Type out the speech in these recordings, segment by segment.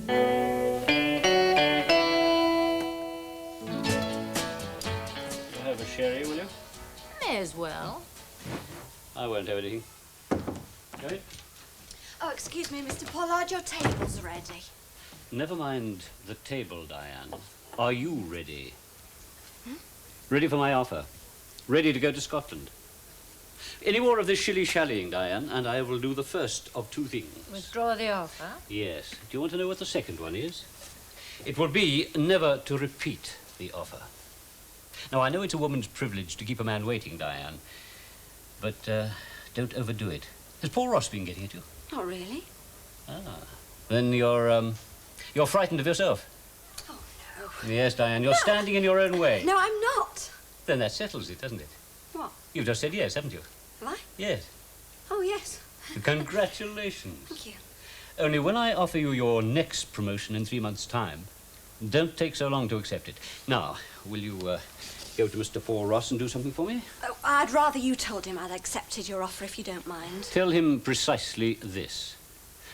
Have a sherry, will you? May as well. I won't have anything. Go ahead. Oh, excuse me, Mr. Pollard, your table's ready. Never mind the table, Diane. Are you ready? Ready for my offer? Ready to go to Scotland? Any more of this shilly-shallying, Diane, and I will do the first of two things. Withdraw the offer? Yes. Do you want to know what the second one is? It will be never to repeat the offer. Now, I know it's a woman's privilege to keep a man waiting, Diane, but don't overdo it. Has Paul Ross been getting at you? Not really. Ah. Then you're frightened of yourself. Oh, no. Yes, Diane, you're standing in your own way. No, I'm not. Then that settles it, doesn't it? What? You've just said yes, haven't you? Have I? Yes. Oh, yes. Congratulations. Thank you. Only when I offer you your next promotion in 3 months' time, don't take so long to accept it. Now, will you go to Mr. Paul Ross and do something for me? Oh, I'd rather you told him I'd accepted your offer, if you don't mind. Tell him precisely this,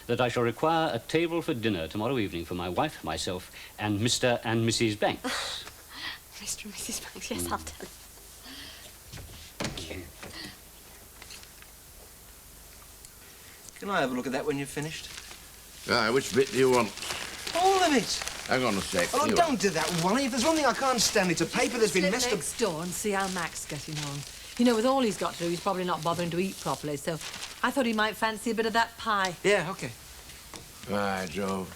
that I shall require a table for dinner tomorrow evening for my wife, myself, and Mr. and Mrs. Banks. Mr. and Mrs. Banks, yes, I'll tell him. Can I have a look at that when you've finished? Aye, which bit do you want? All of it. Hang on a sec. Oh, don't do that, Wally. If there's one thing I can't stand, it's a paper that's been messed up. Next door and see how Mac's getting on. You know, with all he's got to do, he's probably not bothering to eat properly, so I thought he might fancy a bit of that pie. Yeah, OK. Aye, Joe.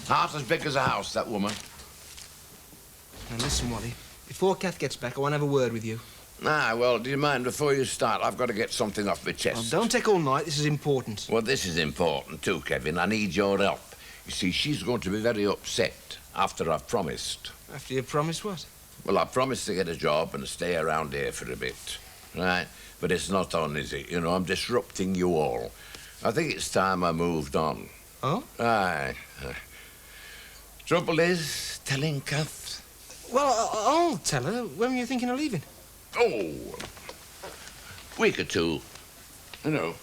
Heart as big as a house, that woman. Now, listen, Wally. Before Kath gets back, I want to have a word with you. Ah, well, do you mind, before you start, I've got to get something off my chest. Well, don't take all night. This is important. Well, this is important too, Kevin. I need your help. You see, she's going to be very upset after I've promised. After you promised what? Well, I promised to get a job and stay around here for a bit, right? But it's not on, is it? You know, I'm disrupting you all. I think it's time I moved on. Oh? Aye. Trouble is, telling Kath. Well, I'll tell her. When were you thinking of leaving? Oh, week or two. You know,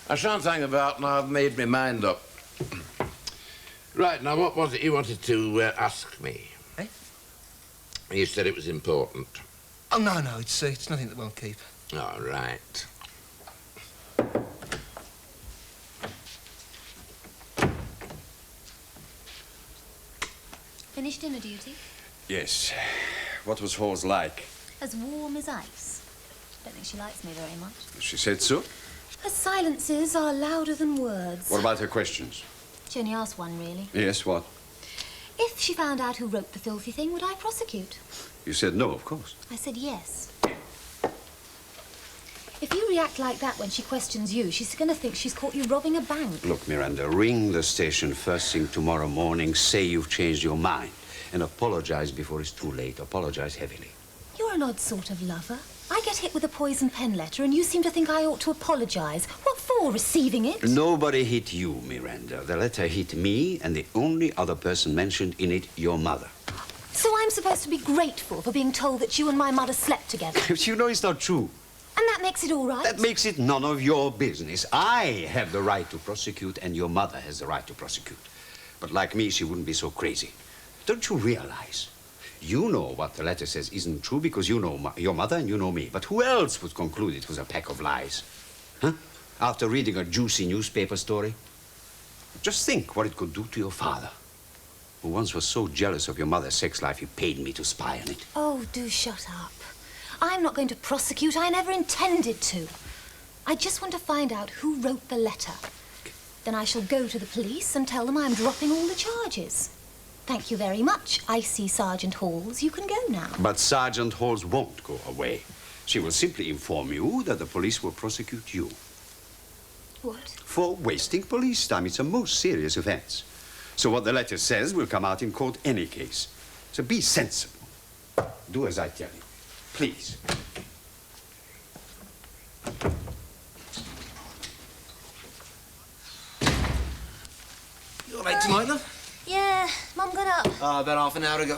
I shan't hang about now I've made my mind up. Right, now, what was it you wanted to ask me? Eh? You said it was important. Oh, no, it's nothing that won't keep. All right. Finished dinner duty? Yes. What was Hall's like? As warm as ice. Don't think she likes me very much. She said so? Her silences are louder than words. What about her questions? She only asked one, really. Yes, what? If she found out who wrote the filthy thing, would I prosecute? You said no, of course. I said yes. If you react like that when she questions you, she's going to think she's caught you robbing a bank. Look, Miranda, ring the station first thing tomorrow morning, say you've changed your mind, and apologize before it's too late. Apologize heavily. You're an odd sort of lover. I get hit with a poison pen letter, and you seem to think I ought to apologize. What for, receiving it? Nobody hit you, Miranda. The letter hit me, and the only other person mentioned in it, your mother. So I'm supposed to be grateful for being told that you and my mother slept together? You know it's not true. And that makes it all right? That makes it none of your business. I have the right to prosecute, and your mother has the right to prosecute. But like me, she wouldn't be so crazy. Don't you realize? You know what the letter says isn't true because you know your mother and you know me. But who else would conclude it was a pack of lies? Huh? After reading a juicy newspaper story? Just think what it could do to your father, who once was so jealous of your mother's sex life he paid me to spy on it. Oh, do shut up. I'm not going to prosecute. I never intended to. I just want to find out who wrote the letter. Then I shall go to the police and tell them I'm dropping all the charges. Thank you very much, Icy Sergeant Halls. You can go now. But Sergeant Halls won't go away. She will simply inform you that the police will prosecute you. What? For wasting police time. It's a most serious offense. So what the letter says will come out in court any case. So be sensible. Do as I tell you. Please. You all right tonight, love? Yeah, Mum got up. About half an hour ago.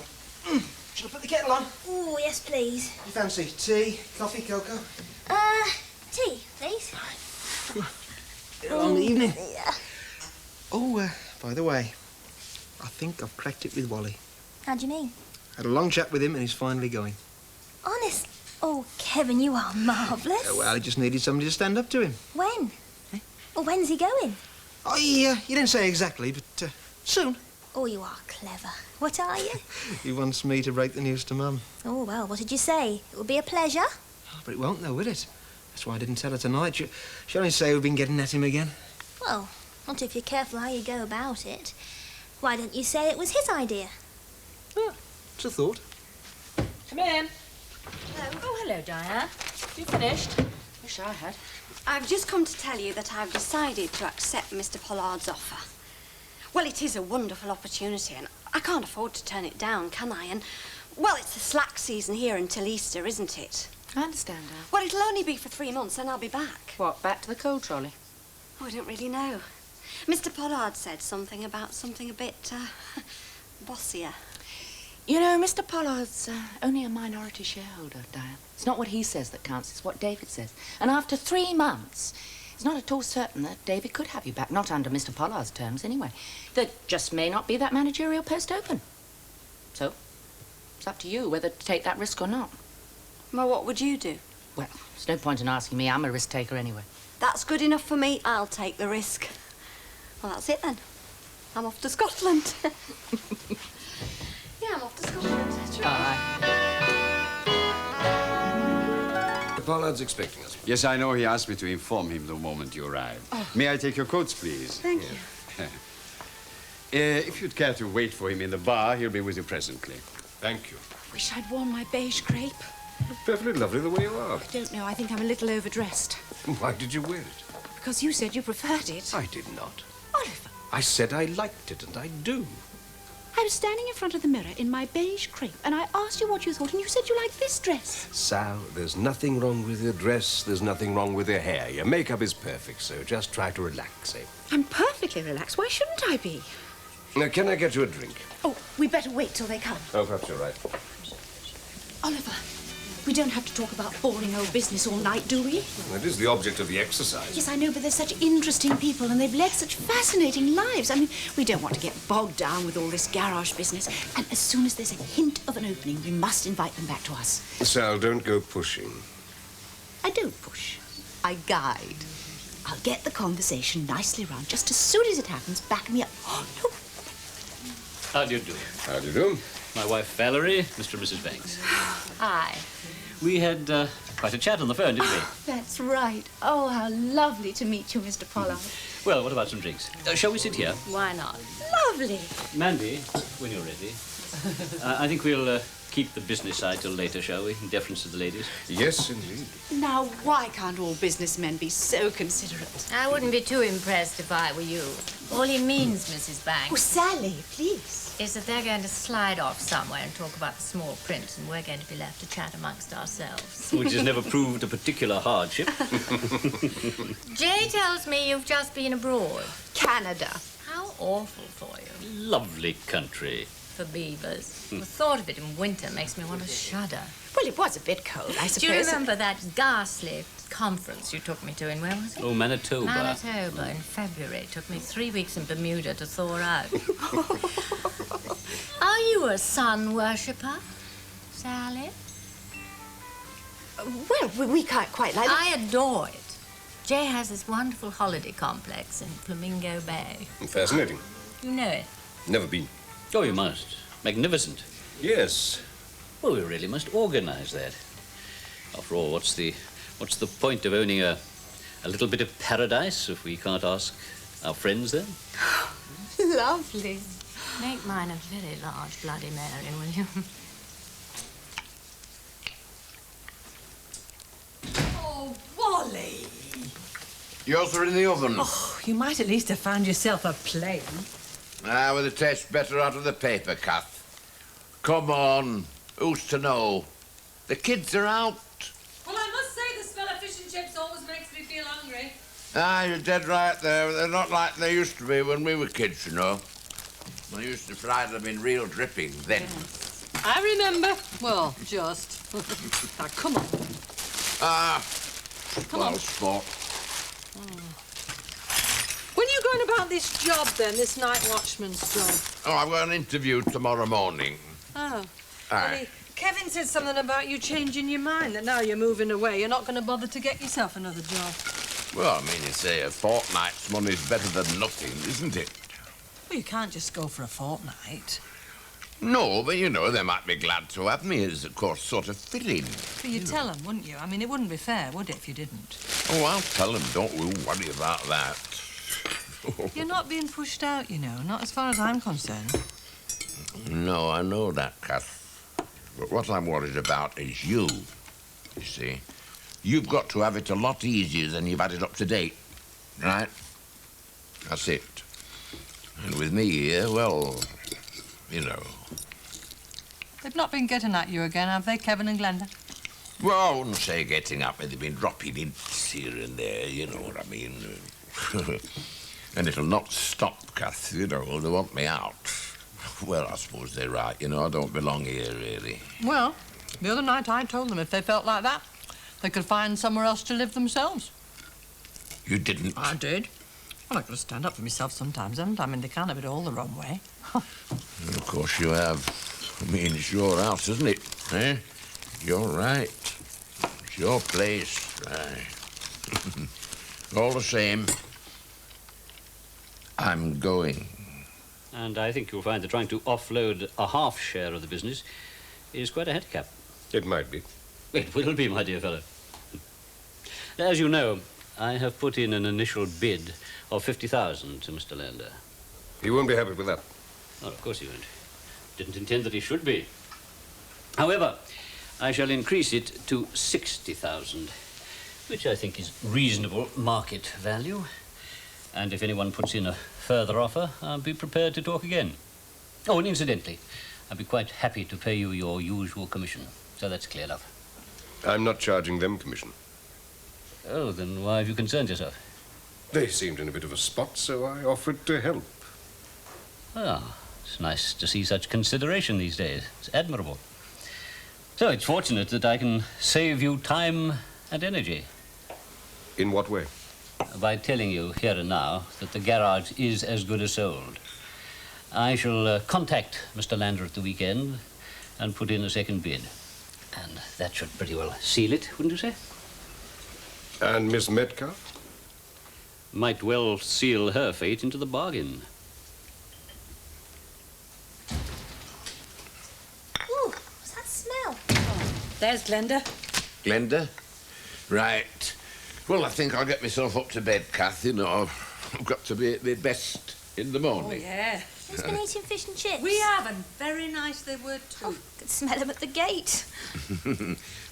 Shall I put the kettle on? Oh, yes, please. You fancy tea, coffee, cocoa? Tea, please. Long evening. Yeah. Oh, by the way, I think I've cracked it with Wally. How do you mean? Had a long chat with him and he's finally going. Honest? Oh, Kevin, you are marvellous. Well, he just needed somebody to stand up to him. When? Well, when's he going? Oh, yeah, he didn't say exactly, but soon. Oh, you are clever. What are you? He wants me to break the news to Mum. Oh, well, what did you say? It would be a pleasure. Oh, but it won't, though, will it? That's why I didn't tell her tonight. She'll only say we've been getting at him again. Well, not if you're careful how you go about it. Why don't you say it was his idea? Oh, it's a thought. Come in. Hello. Oh, hello, Diane. You finished? Wish I had. I've just come to tell you that I've decided to accept Mr. Pollard's offer. Well, it is a wonderful opportunity, and I can't afford to turn it down, can I? And, well, it's the slack season here until Easter, isn't it? I understand, Anne. Well, it'll only be for 3 months, and I'll be back. What, back to the coal trolley? Oh, I don't really know. Mr. Pollard said something about something a bit, bossier. You know, Mr. Pollard's only a minority shareholder, Diane. It's not what he says that counts, it's what David says. And after 3 months, it's not at all certain that David could have you back, not under Mr. Pollard's terms, anyway. There just may not be that managerial post open. So, it's up to you whether to take that risk or not. Well, what would you do? Well, there's no point in asking me. I'm a risk taker anyway. That's good enough for me. I'll take the risk. Well, that's it then. I'm off to Scotland. Yeah, I'm off to Scotland. That's right. The Pollard's expecting us. Yes, I know. He asked me to inform him the moment you arrive. Oh. May I take your coats, please? Thank you. If you'd care to wait for him in the bar, he'll be with you presently. Thank you. Wish I'd worn my beige crepe. Perfectly lovely the way you are. I don't know. I think I'm a little overdressed. Why did you wear it? Because you said you preferred it. I did not. Oliver, I said I liked it, and I do. I was standing in front of the mirror in my beige crepe, and I asked you what you thought, and you said you liked this dress. Sal, there's nothing wrong with your dress. There's nothing wrong with your hair. Your makeup is perfect, so just try to relax, eh? I'm perfectly relaxed. Why shouldn't I be? Now, can I get you a drink? Oh, we better wait till they come. Oh, perhaps you're right. Oliver, we don't have to talk about boring old business all night, do we? That is the object of the exercise. Yes, I know, but they're such interesting people, and they've led such fascinating lives. I mean, we don't want to get bogged down with all this garage business. And as soon as there's a hint of an opening, we must invite them back to us. Sal, don't go pushing. I don't push. I guide. I'll get the conversation nicely round. Just as soon as it happens, back me up. Oh, no. How do you do? How do you do? My wife, Valerie, Mr. and Mrs. Banks. Hi. We had quite a chat on the phone, didn't we? That's right. Oh, how lovely to meet you, Mr. Pollard. Well, what about some drinks? Shall we sit here? Why not? Lovely. Mandy, when you're ready. I think we'll keep the business side till later, shall we? In deference to the ladies. Yes, indeed. Now, why can't all businessmen be so considerate? I wouldn't be too impressed if I were you. All he means, Mrs. Banks, Oh, Sally, please. is that they're going to slide off somewhere and talk about the small print, and we're going to be left to chat amongst ourselves. Which has never proved a particular hardship. Jay tells me you've just been abroad. Canada. How awful for you. Lovely country. For beavers. The thought of it in winter makes me want to shudder. Well, it was a bit cold, I suppose. Do you remember that ghastly conference you took me to in, where was it? Oh, Manitoba. Manitoba in February. It took me 3 weeks in Bermuda to thaw out. Are you a sun worshipper, Sally? Well, we can't quite like I adore it. Jay has this wonderful holiday complex in Flamingo Bay. Fascinating. You know it? Never been. Oh, you must. Magnificent. Yes. Well, we really must organize that. After all, what's the point of owning a little bit of paradise if we can't ask our friends there? Lovely. Make mine a very large Bloody Mary, will you? Oh, Wally. Yours are in the oven. Oh, you might at least have found yourself a plane. Ah, well, it tastes better out of the paper, Kath. Come on. Who's to know? The kids are out. Well, I must say the smell of fish and chips always makes me feel hungry. Ah, you're dead right there. They're not like they used to be when we were kids, you know. I used to fry them in real dripping then. Yes. I remember. Well, just. Now, come on. Ah, Come on. sport. When are you going about this job, then, this night watchman's job? Oh, I've got an interview tomorrow morning. Oh. Aye. Kevin said something about you changing your mind, that now you're moving away, you're not going to bother to get yourself another job. Well, I mean, you say a fortnight's money's better than nothing, isn't it? Well, you can't just go for a fortnight. No, but, you know, they might be glad to have me as, of course, sort of fill-in. But you'd tell them, wouldn't you? I mean, it wouldn't be fair, would it, if you didn't? Oh, I'll tell them. Don't we worry about that. You're not being pushed out, you know, not as far as I'm concerned. No, I know that, Kath. But what I'm worried about is you see. You've got to have it a lot easier than you've had it up to date, right? That's it. And with me here, well, you know. They've not been getting at you again, have they, Kevin and Glenda? Well, I wouldn't say getting up, but they've been dropping hints here and there, you know what I mean. And it'll not stop, Kath, you know, they want me out. Well, I suppose they're right, you know, I don't belong here, really. Well, the other night I told them if they felt like that, they could find somewhere else to live themselves. You didn't? I did. Well, I've got to stand up for myself sometimes, haven't I? I mean, they can't have it all the wrong way. Of course you have. I mean, it's your house, isn't it? Eh? You're right. It's your place. Right. All the same, I'm going. And I think you'll find that trying to offload a half share of the business is quite a handicap. It might be. It will be, my dear fellow. As you know, I have put in an initial bid of 50,000 to Mr. Lander. He won't be happy with that. Oh, of course he won't. Didn't intend that he should be. However, I shall increase it to 60,000, which I think is reasonable market value. And if anyone puts in a further offer, I'll be prepared to talk again. Oh, and incidentally, I'd be quite happy to pay you your usual commission. So that's clear enough. I'm not charging them commission. Oh, then why have you concerned yourself? They seemed in a bit of a spot, so I offered to help. Ah, it's nice to see such consideration these days. It's admirable. So it's fortunate that I can save you time and energy. In what way? By telling you here and now that the garage is as good as sold. I shall contact Mr. Lander at the weekend and put in a second bid. And that should pretty well seal it, wouldn't you say? And Miss Metcalf? Might well seal her fate into the bargain. Ooh, what's that smell? There's Glenda. Glenda? Right. Well, I think I'll get myself up to bed, Kath. You know, I've got to be at my best in the morning. Oh, yeah. Who's been eating fish and chips? We have, and very nice they were, too. Oh, could smell them at the gate.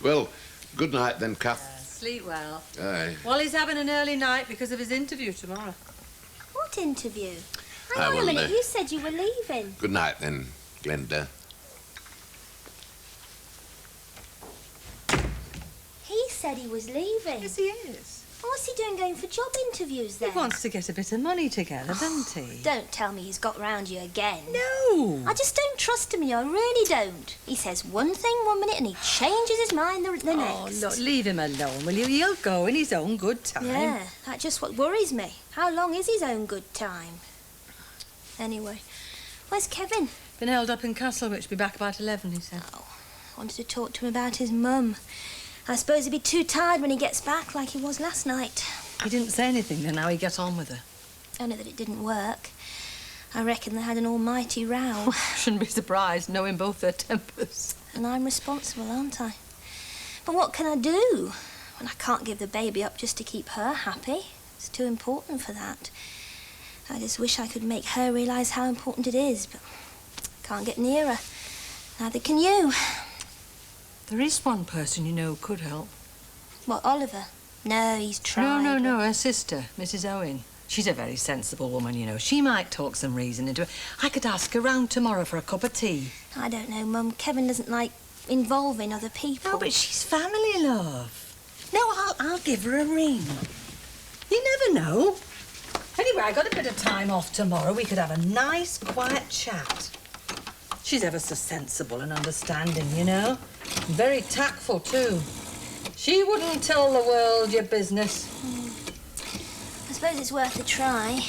Well, good night then, Kath. Sleep well. Aye. Wally's having an early night because of his interview tomorrow. What interview? I Hang on will, a minute, you said you were leaving. Good night then, Glenda. He said he was leaving. Yes, he is. What's he doing going for job interviews then? He wants to get a bit of money together, doesn't he? Don't tell me he's got round you again. No. I just don't trust him, I really don't. He says one thing one minute and he changes his mind the next. Oh, look, leave him alone, will you? He'll go in his own good time. Yeah, that's just what worries me. How long is his own good time? Anyway, where's Kevin? Been held up in Castlereagh, be back about 11, he said. Oh, I wanted to talk to him about his mum. I suppose he'll be too tired when he gets back, like he was last night. He didn't say anything then, how he got on with her. Only that it didn't work. I reckon they had an almighty row. Shouldn't be surprised, knowing both their tempers. And I'm responsible, aren't I? But what can I do when I can't give the baby up just to keep her happy? It's too important for that. I just wish I could make her realise how important it is, but can't get near her. Neither can you. There is one person you know could help. What, Oliver? No, he's tried. No, her sister, Mrs. Owen. She's a very sensible woman, you know. She might talk some reason into it. I could ask her round tomorrow for a cup of tea. I don't know, Mum. Kevin doesn't like involving other people. No, but she's family, love. No, I'll give her a ring. You never know. Anyway, I got a bit of time off tomorrow. We could have a nice, quiet chat. She's ever so sensible and understanding, you know. Very tactful, too. She wouldn't tell the world your business. I suppose it's worth a try.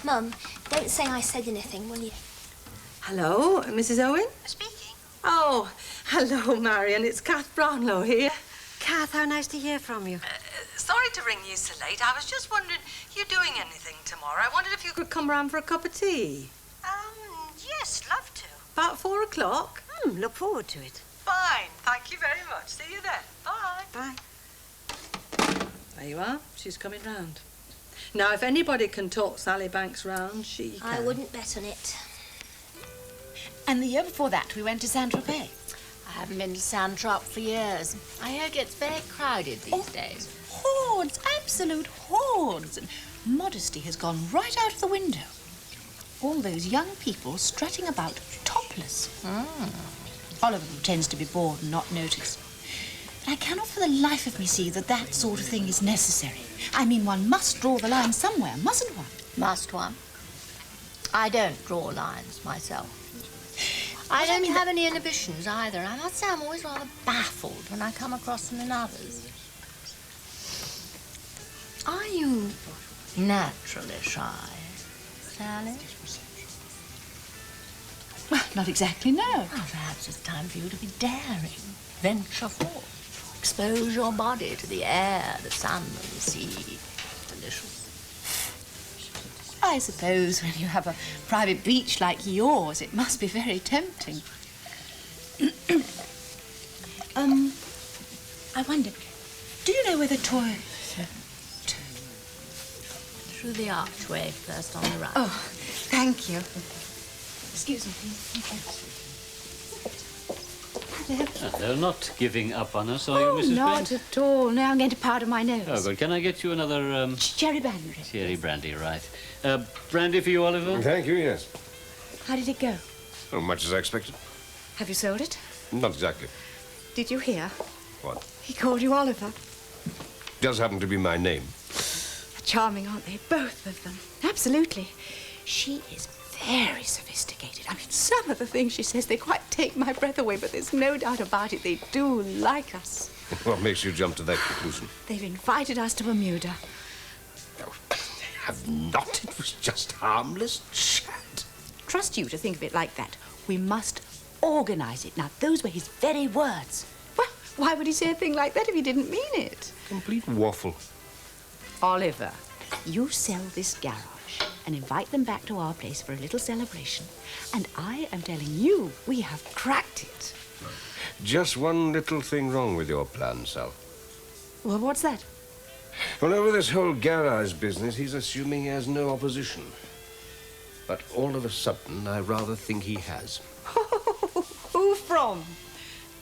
Mum, don't say I said anything, will you? Hello, Mrs. Owen? Speaking. Oh, hello, Marian. It's Kath Brownlow here. Kath, how nice to hear from you. Sorry to ring you so late. I was just wondering, you doing anything tomorrow? I wondered if you could come round for a cup of tea. Yes, love to. About 4 o'clock? Look forward to it. Fine. Thank you very much. See you then. Bye. Bye. There you are. She's coming round. Now, if anybody can talk Sally Banks round, she can. I wouldn't bet on it. And the year before that, we went to Saint-Tropez. I haven't been to Saint-Tropez for years. I hear it gets very crowded these days. Hordes, absolute hordes. And modesty has gone right out of the window. All those young people strutting about topless. Oliver pretends to be bored and not notice. But I cannot for the life of me see that that sort of thing is necessary. I mean, one must draw the line somewhere, mustn't one? Must one? I don't draw lines myself. I don't have any inhibitions either. I must say I'm always rather baffled when I come across them in others. Are you naturally shy, Sally? Well, not exactly, no. Well, perhaps it's time for you to be daring. Venture forth. Expose your body to the air, the sun, and the sea. Delicious. I suppose when you have a private beach like yours, it must be very tempting. I wonder, do you know where the toilet... Through the archway, first on the right. Oh, thank you. Excuse me, please. They're not giving up on us, are you, Mrs. Not Brent? at all. Now I'm going to powder my nose. Oh, good. Can I get you another, Cherry brandy. Cherry brandy, right. Brandy for you, Oliver? Thank you, yes. How did it go? Oh, much as I expected. Have you sold it? Not exactly. Did you hear? What? He called you Oliver. Does happen to be my name. Charming, aren't they? Both of them. Absolutely. She is very sophisticated. I mean, some of the things she says, they quite take my breath away, but there's no doubt about it. They do like us. What makes you jump to that conclusion? They've invited us to Bermuda. Oh, they have not. It was just harmless chat. Trust you to think of it like that. We must organise it. Now, those were his very words. Well, why would he say a thing like that if he didn't mean it? Complete waffle. Oliver, you sell this garage and invite them back to our place for a little celebration. And I am telling you, we have cracked it. Just one little thing wrong with your plan, Sal. Well, what's that? Well, over this whole garage business, he's assuming he has no opposition. But all of a sudden, I rather think he has. Who from?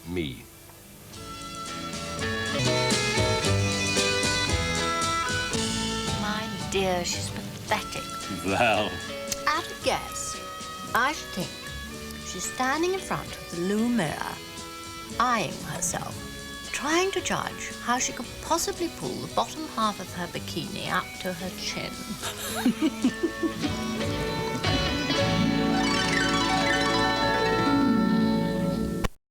Me. My dear, she's pathetic. Val. At a guess, I should think she's standing in front of the loo mirror, eyeing herself, trying to judge how she could possibly pull the bottom half of her bikini up to her chin.